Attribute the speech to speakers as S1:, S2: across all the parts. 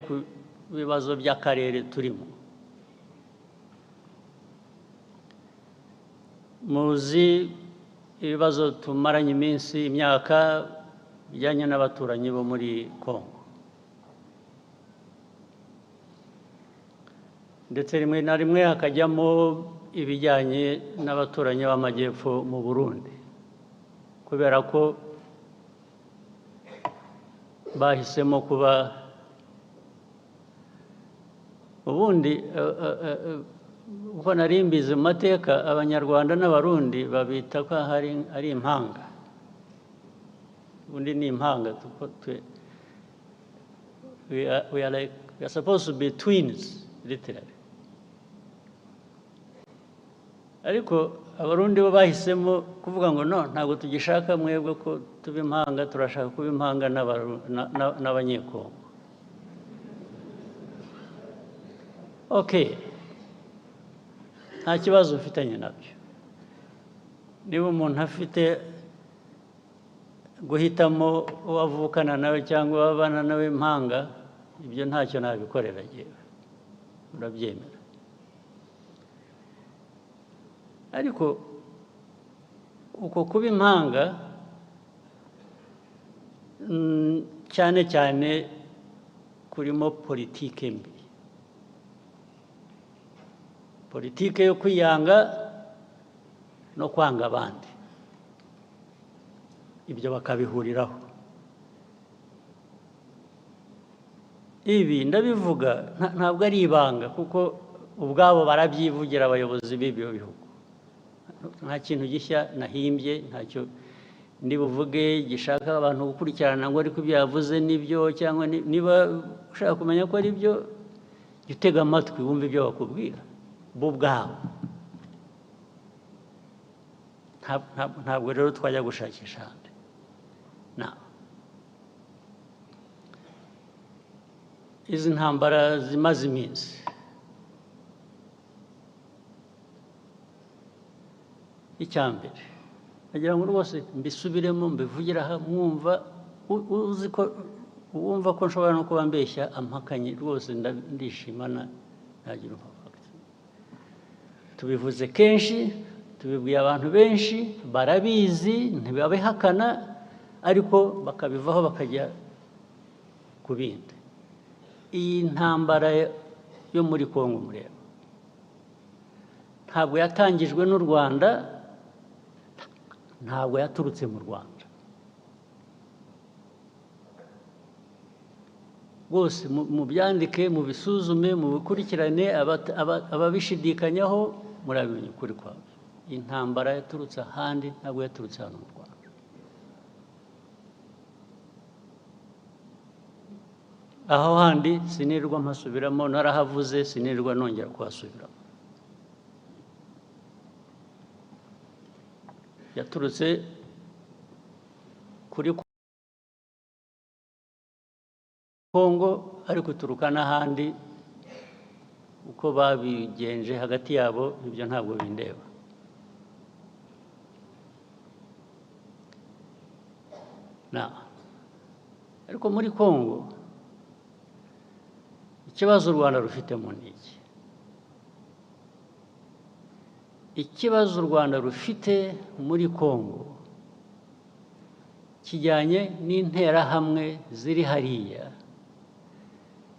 S1: ku bibazo by'akarere turimo. Muzi ibibazo tumaranye iminsi imyaka bijyanye n'abaturanyi bo muri Congo, ndetse rimwe na rimwe hakajyamo ibijyanye n'abaturanyi b'amajyepfo mu Burundi, kubera ko bahisemo kuba ubundi uko nari mbizi mu mateka Abanyarwanda n'Abarundi babita ko ari impanga. Ubundi ni impanga. We are supposed to be twins literally. Ariko Abarundi bo bahisemo kuvuga ngo no, ntabwo tugishaka mwebwe ko tuba impanga, turashaka kuba impanga n'Abanyekongo. Okay, nta kibazo ufitanye nabyo. Niba umuntu afite guhitamo uwo avukana nawe cyangwa abana nawe impanga, ibyo ntacyo nabikorera yewe, urabyemera. Ariko uko kuba impanga cyane cyane kurimo politike mbi, politike yo kwiyanga no kwanga abandi, ibyo bakabihuriraho. Ibi ndabivuga ntabwo ari ibanga, kuko ubwabo barabyivugira abayobozi b'ibyo bihugu. Nta kintu gishya nahimbye, ntacyo ndi buvuge gishaka abantu gukurikirana ngo ariko ibyo yavuze nibyo, cyangwa niba ushaka kumenya ko ari byo, jya utega amatwi wumve ibyo bakubwira bo ubwabo. Ntabwo rero twajya gushakisha ahandi. Izi ntambara zimaze iminsi, icya mbere nagira ngo rwose mbisubiremo mbivugire aha, mwumva uzi ko wumva ko nshobora no kuba mbeshya ampakanye, rwose ndishimana ntagira umupaka. Tubivuze kenshi, tubibwiye abantu benshi, barabizi ntibabihakana, ariko bakabivaho bakajya ku bindi. Iyi ntambara yo muri Congo mureba ntabwo yatangijwe n'u Rwanda, ntabwo yaturutse mu Rwanda. Bose mubyandike, mubisuzume, mubikurikirane, ababishidikanyaho murabimenya ukuri kwabyo. Intambara yaturutse ahandi, ntabwo yaturutse hano mu Rwanda. Aho handi sinirwa mpasubiramo, narahavuze sinirwa nongera kuhasubiramo. Yaturutse kuri Congo, ariko ituruka n'ahandi. Uko babigenje hagati yabo ibyo ntabwo bindeba. Ariko muri Congo ikibazo u Rwanda rufitemo ni iki? Ikibazo u Rwanda rufite muri Congo kijyanye n'interahamwe ziri hariya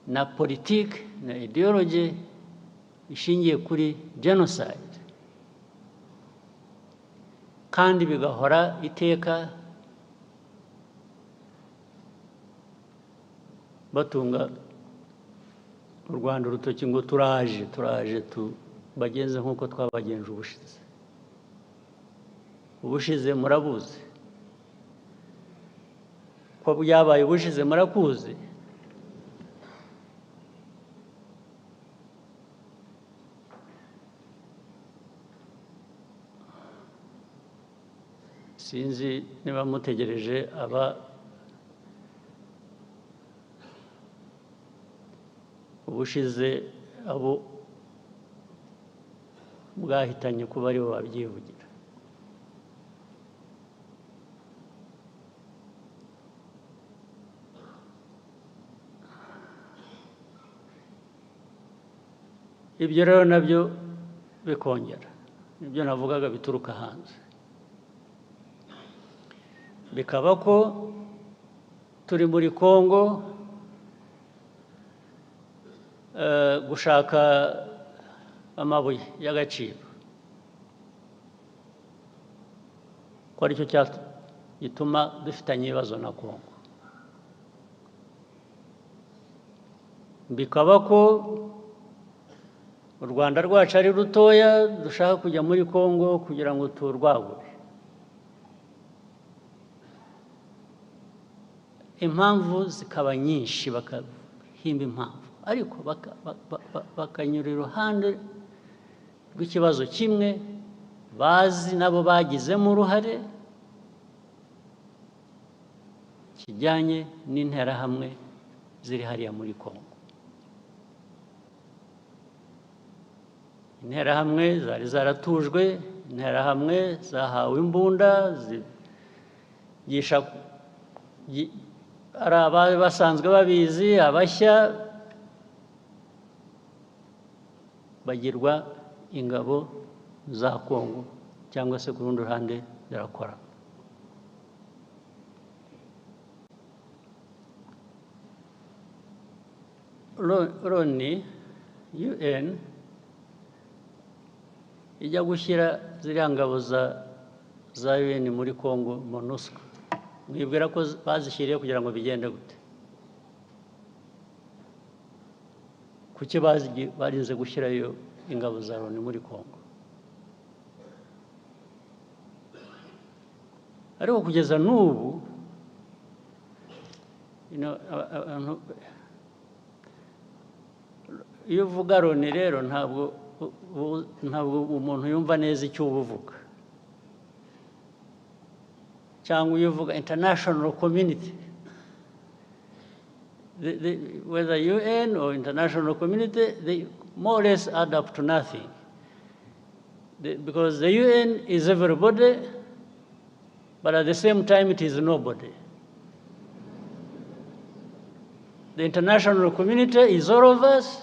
S1: na politiki na ideology ishingiye kuri genocide, kandi bigahora iteka batunga u Rwanda urutoki ngo turaje bagenze nk'uko twabagenje ubushize. Ubushize murabuzi ko byabaye, ubushize murakuzi. Sinzi niba mutegereje ubushize abo bwahitanye kuba aribo babyivugira. ibyo rero nabyo bikongera nibyo navugaga bituruka hanze bikaba ko turi muri Congo gushaka amabuye y'agaciro ko aricyo gituma dufitanye ibibazo na Congo bikaba ko u Rwanda rwacu ari rutoya dushaka kujya muri Congo kugira ngo turwagure impamvu zikaba nyinshi bakahimba impamvu ariko bakanyura iruhande rw'ikibazo kimwe bazi nabo bagizemo uruhare kijyanye n'interahamwe ziri hariya muri Congo interahamwe zari zaratujwe interahamwe zahawe imbunda zigisha ari abari basanzwe babizi abashya bagirwa ingabo za Congo cyangwa se ku rundi ruhande zirakora Loni UN ijya gushyira ziriya ngabo za UN muri Congo MONUSCO mwibwira ko bazishyiriye kugira ngo bigende gute kuki barinze gushyirayo ingabo za Loni muri Congo ariko kugeza n'ubu iyo uvuga Loni rero ntabwo umuntu yumva neza icyo uba uvuga cyangwa iyo uvuga international community whether UN or international community they more or less add up to nothing because the UN is everybody but at the same time it is nobody. The international community is all of us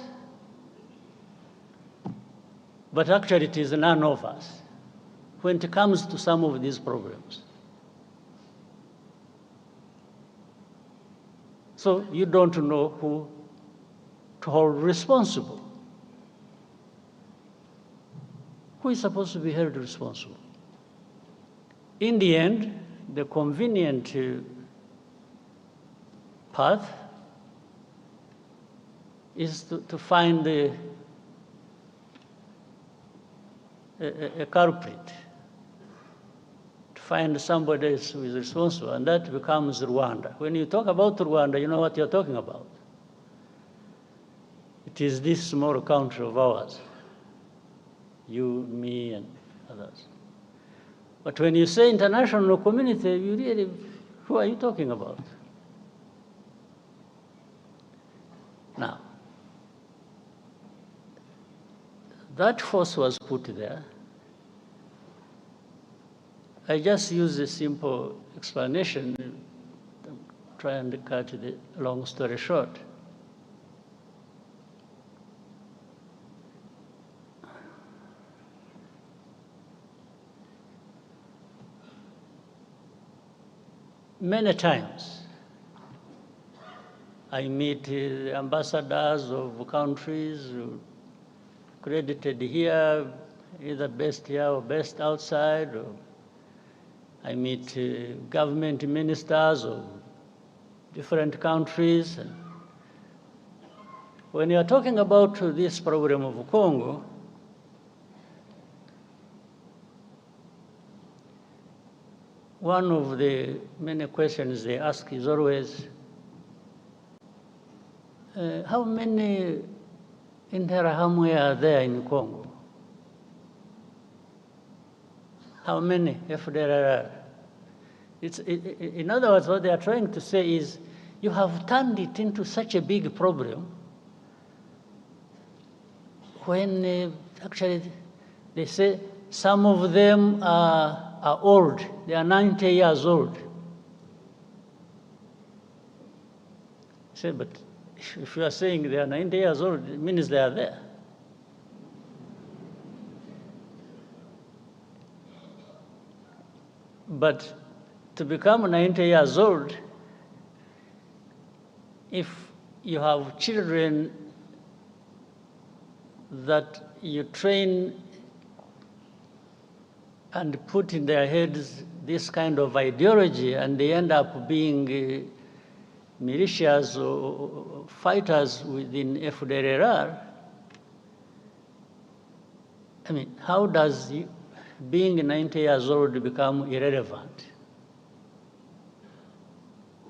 S1: but actually it is none of us when it comes to some of these problems. So you don't know who to hold responsible. Who is supposed to be held responsible? In the end, the convenient path is to find a culprit, to find somebody else who is responsible, and that becomes Rwanda. When you talk about Rwanda, you know what you're talking about. It is this small country of ours, you, me, and others. But when you say international community, you really, who are you talking about? Now, that force was put there. I just use a simple explanation, try and cut the long story short. Many times, I meet ambassadors of countries credited here, either based here or based outside. Or I meet government ministers of different countries. When you are talking about this problem of Congo, one of the many questions they ask is always, how many Interahamwe are there in Congo? How many FDLR? In other words, what they are trying to say is, you have turned it into such a big problem when actually they say some of them are old. They are 90 years old. I said, but if you are saying they are 90 years old, it means they are there. But to become 90 years old, if you have children that you train and put in their heads this kind of ideology, and they end up being militias or fighters within FDLR, I mean, how does being 90 years old become irrelevant?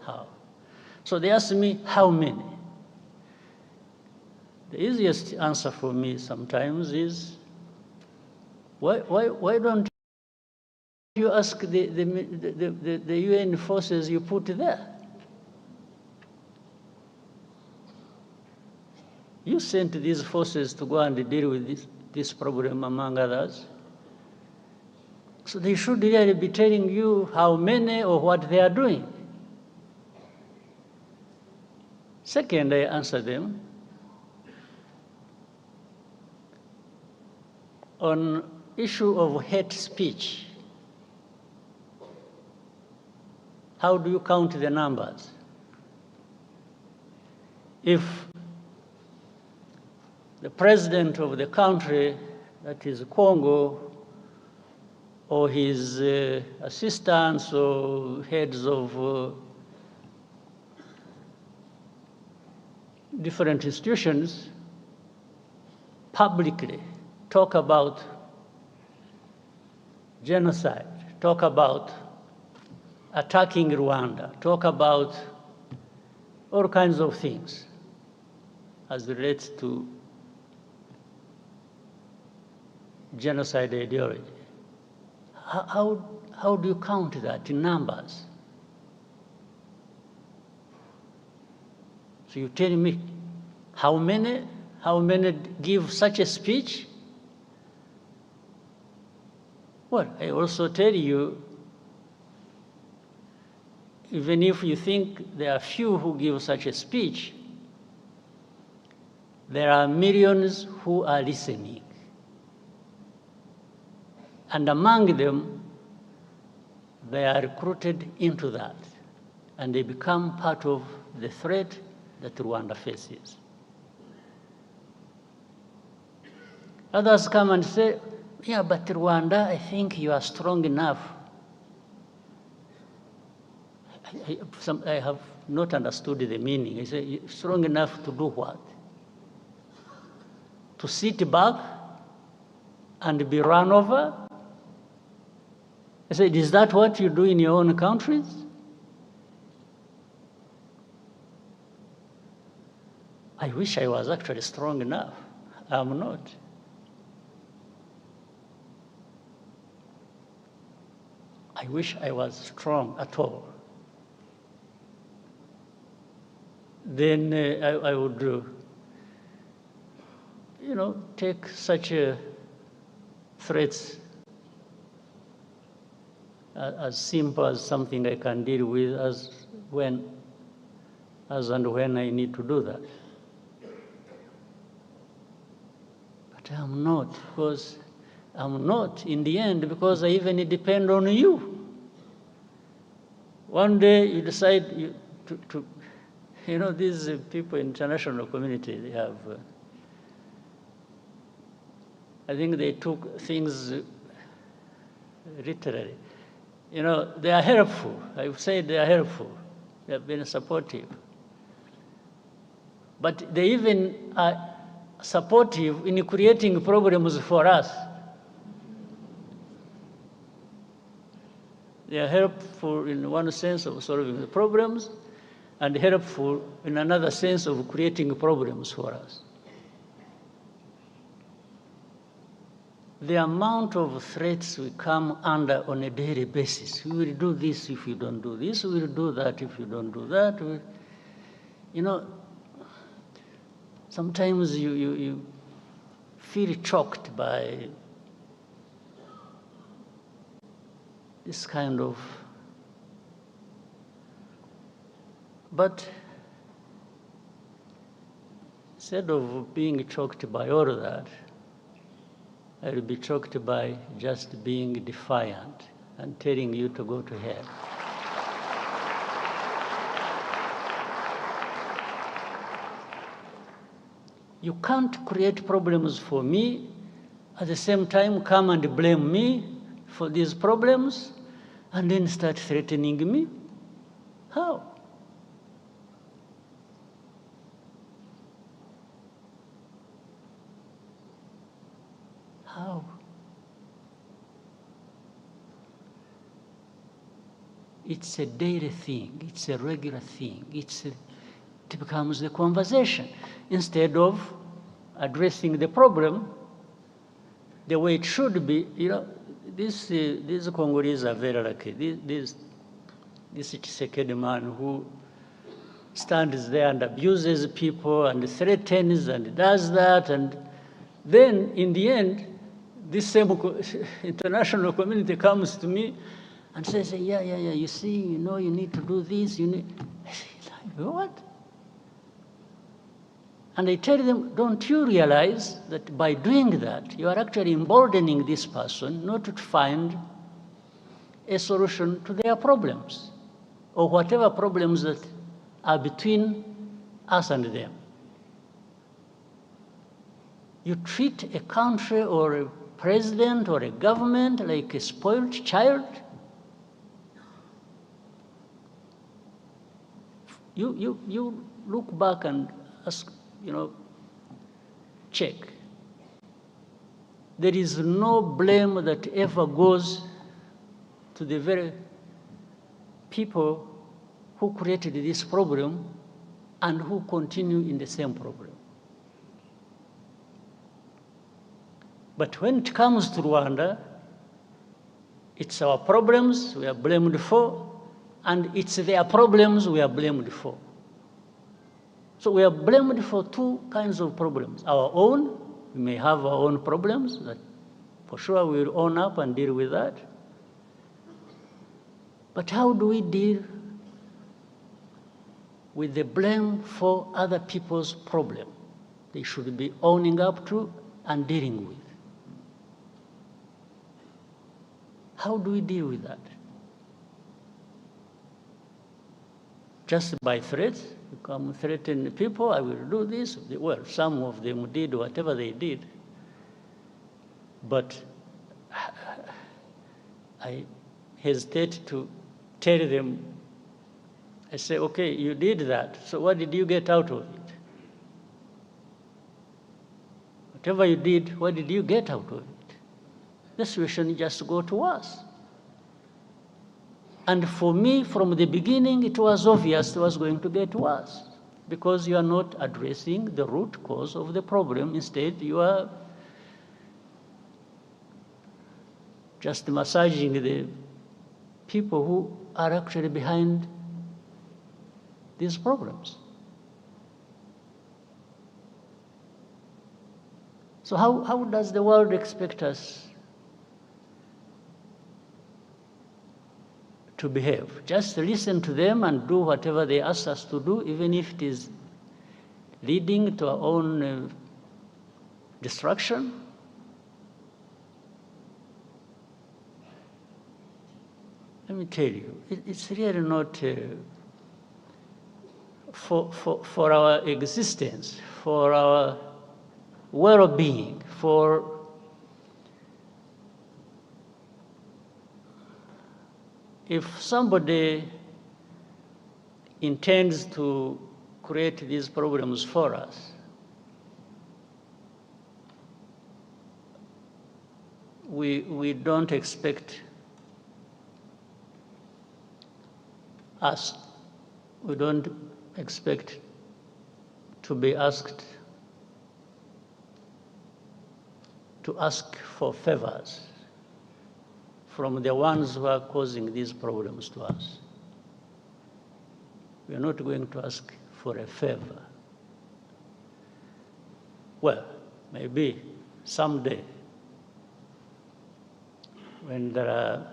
S1: How? So they ask me, how many? The easiest answer for me sometimes is, why don't you ask the UN forces you put there? You sent these forces to go and deal with this problem, among others. So they should really be telling you how many or what they are doing. Second, I answer them on issue of hate speech. How do you count the numbers? If the president of the country, that is Congo, or his assistants or heads of different institutions publicly talk about genocide, talk about attacking Rwanda, talk about all kinds of things as relates to genocide ideology. How do you count that in numbers? So you tell me how many give such a speech? Well, I also tell you, even if you think there are few who give such a speech, there are millions who are listening. And among them, they are recruited into that, and they become part of the threat that Rwanda faces. Others come and say, yeah, but Rwanda, I think you are strong enough. I have not understood the meaning. I say, strong enough to do what? To sit back and be run over? I said, is that what you do in your own countries? I wish I was actually strong enough. I'm not. I wish I was strong at all. Then I would, take such threats as simple as something I can deal with as and when I need to do that. But I'm not, because I'm not in the end, because I even depend on you. One day you decide these people in international community, they have, I think they took things literally. They are helpful. I would say they are helpful. They have been supportive. But they even are supportive in creating problems for us. They are helpful in one sense of solving the problems, and helpful in another sense of creating problems for us. The amount of threats we come under on a daily basis. We will do this if you don't do this. We will do that if you don't do that. Sometimes you feel choked by this kind of. But instead of being choked by all of that, I will be choked by just being defiant and telling you to go to hell. You can't create problems for me, at the same time come and blame me for these problems, and then start threatening me. How? How? It's a daily thing. It's a regular thing. It becomes the conversation. Instead of addressing the problem the way it should be, you know, these Congolese are very lucky. This Tshisekedi man who stands there and abuses people and threatens and does that, and then in the end, this same international community comes to me and says, yeah, you see, you know, you need to do this, you need... What? And I tell them, don't you realize that by doing that, you are actually emboldening this person not to find a solution to their problems, or whatever problems that are between us and them. You treat a country or a president or a government like a spoiled child. You look back and ask, you know, check. There is no blame that ever goes to the very people who created this problem and who continue in the same problem. But when it comes to Rwanda, it's our problems we are blamed for, and it's their problems we are blamed for. So we are blamed for two kinds of problems. Our own, we may have our own problems that for sure we will own up and deal with that. But how do we deal with the blame for other people's problem? They should be owning up to and dealing with. How do we deal with that? Just by threats? You come threaten people, I will do this. Well, some of them did whatever they did. But I hesitate to tell them, I say, okay, you did that, so what did you get out of it? Whatever you did, what did you get out of it? The situation just go to us. And for me, from the beginning, it was obvious it was going to get worse, because you are not addressing the root cause of the problem. Instead, you are just massaging the people who are actually behind these problems. So how does the world expect us to behave? Just listen to them and do whatever they ask us to do, even if it is leading to our own destruction? Let me tell you, it's really not for our existence, for our well-being, for if somebody intends to create these problems for us, we don't expect we don't expect to be asked to ask for favors from the ones who are causing these problems to us. We are not going to ask for a favor. Well, maybe someday, when there are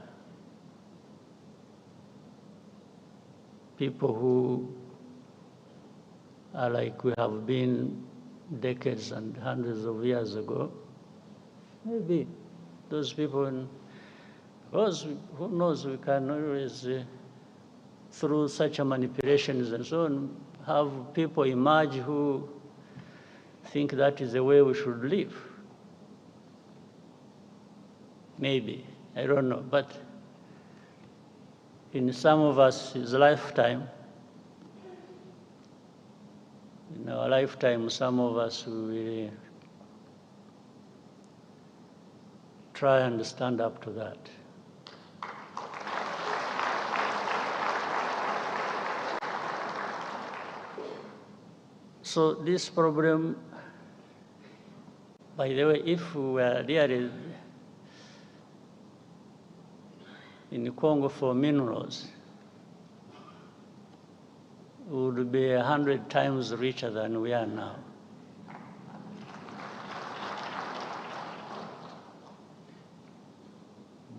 S1: people who are like we have been decades and hundreds of years ago, maybe those people Because who knows, we can always, through such a manipulations and so on, have people emerge who think that is the way we should live. Maybe, I don't know, but in some of us, his lifetime, in our lifetime, some of us will try and stand up to that. So this problem, by the way, if we were really in Congo for minerals, we would be 100 times richer than we are now.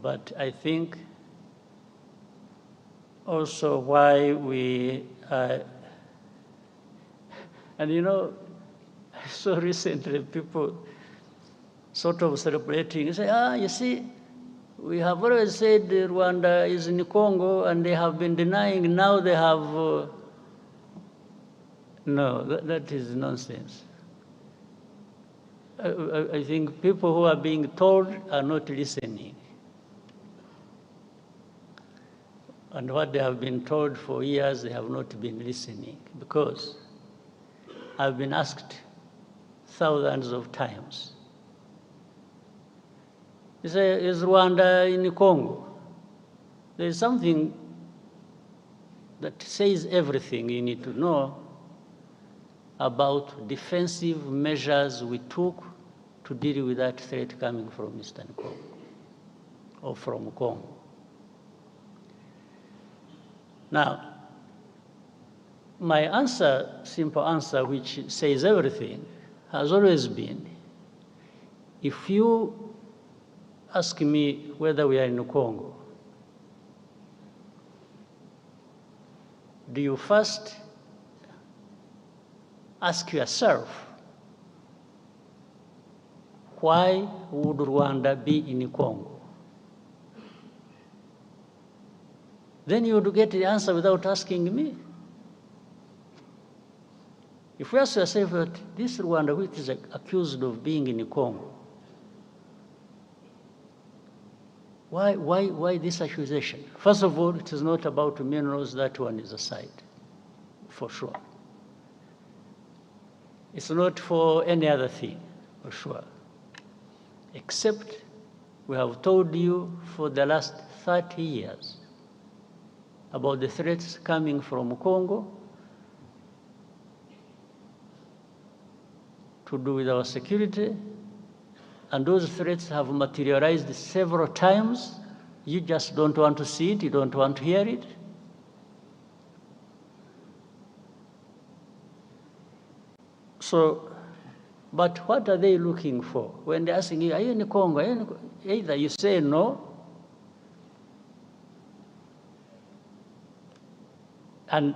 S1: But I think also why we and you know, I saw recently people sort of celebrating, say, you see, we have always said Rwanda is in Congo and they have been denying, now they have, no, that is nonsense. I think people who are being told are not listening. And what they have been told for years, they have not been listening, because I've been asked thousands of times. You say, is Rwanda in Congo? There is something that says everything you need to know about defensive measures we took to deal with that threat coming from Eastern Congo or from Congo. Now, my answer, simple answer, which says everything, has always been, if you ask me whether we are in Congo, do you first ask yourself, why would Rwanda be in Congo? Then you would get the answer without asking me. If we ask yourself that this Rwanda, which is accused of being in Congo, why this accusation? First of all, it is not about minerals, that one is aside, for sure. It's not for any other thing, for sure. Except we have told you for the last 30 years about the threats coming from Congo to do with our security, and those threats have materialized several times. You just don't want to see it, you don't want to hear it. So, but what are they looking for? When they're asking you, are you in Congo? Are you in Congo? Either you say no, and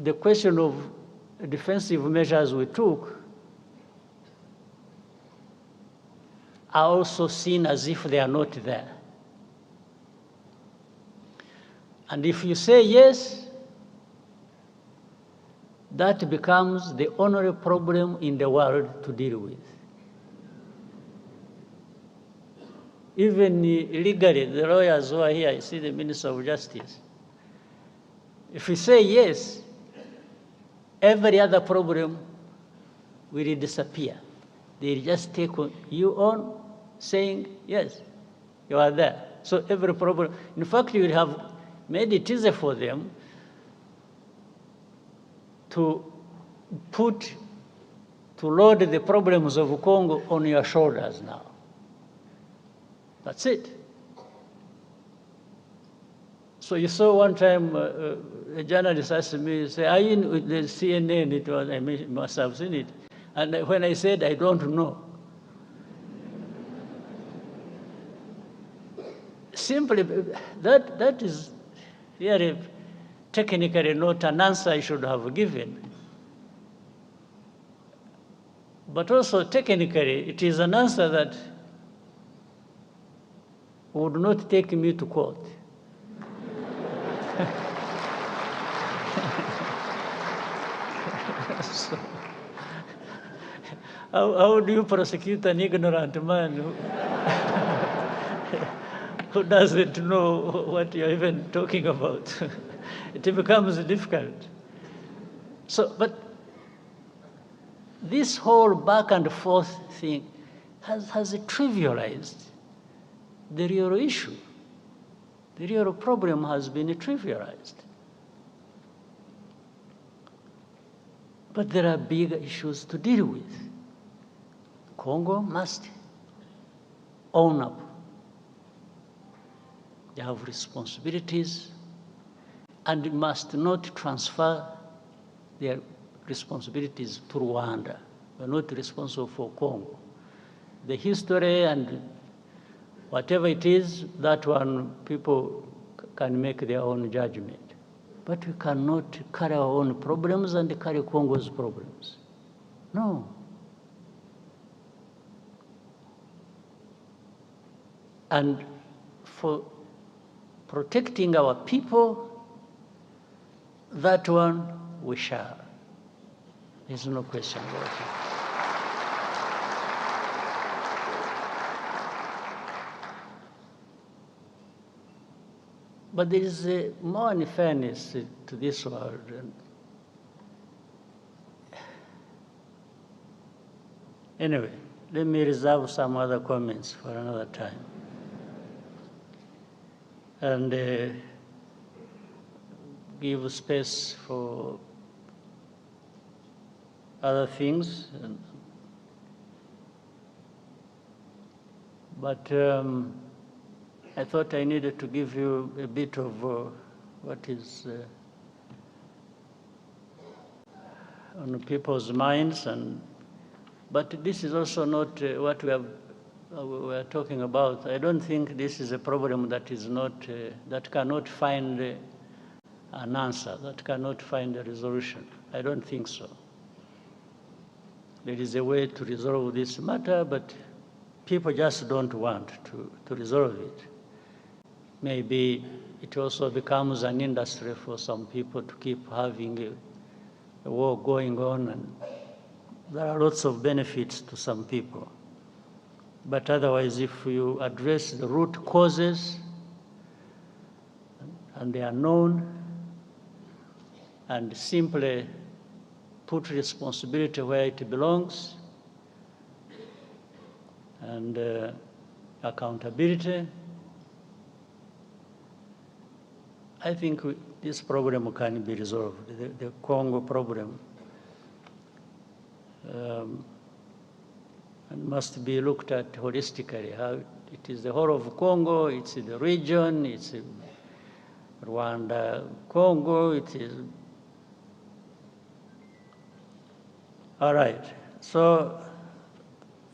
S1: the question of defensive measures we took are also seen as if they are not there. And if you say yes, that becomes the only problem in the world to deal with. Even legally, the lawyers who are here, you see the Minister of Justice, if we say yes, every other problem will disappear. They'll just take you on saying, yes, you are there. So every problem, in fact, you will have made it easier for them to load the problems of Congo on your shoulders now. That's it. So you saw one time a journalist asked me, say, are you in the CNN? It was, I must have seen it. And when I said, I don't know. Simply, that is really technically not an answer I should have given. But also technically, it is an answer that would not take me to court. So, how do you prosecute an ignorant man who doesn't know what you're even talking about? It becomes difficult. So, but this whole back and forth thing has trivialized the real issue. The real problem has been trivialized. But there are big issues to deal with. Congo must own up. They have responsibilities and must not transfer their responsibilities to Rwanda. We're not responsible for Congo. The history and whatever it is, that one, people can make their own judgment. But we cannot carry our own problems and carry Congo's problems. No. And for protecting our people, that one we shall. There's no question about it. But there is more unfairness to this world. Anyway, let me reserve some other comments for another time. And give space for other things. But I thought I needed to give you a bit of what is on people's minds, but this is also not what we are talking about. I don't think this is a problem that is not that cannot find an answer, that cannot find a resolution. I don't think so. There is a way to resolve this matter, but people just don't want to resolve it. Maybe it also becomes an industry for some people to keep having a war going on, and there are lots of benefits to some people. But otherwise, if you address the root causes, and they are known, and simply put responsibility where it belongs, and accountability, I think this problem can be resolved, the Congo problem. And must be looked at holistically. How it is the whole of Congo, it's the region, it's Rwanda, Congo, it is. All right, so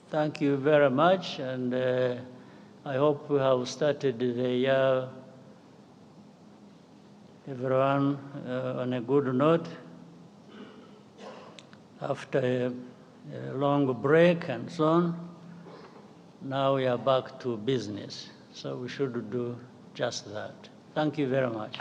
S1: thank you very much, and I hope we have started the year, everyone, on a good note. After a long break and so on, now we are back to business. So we should do just that. Thank you very much.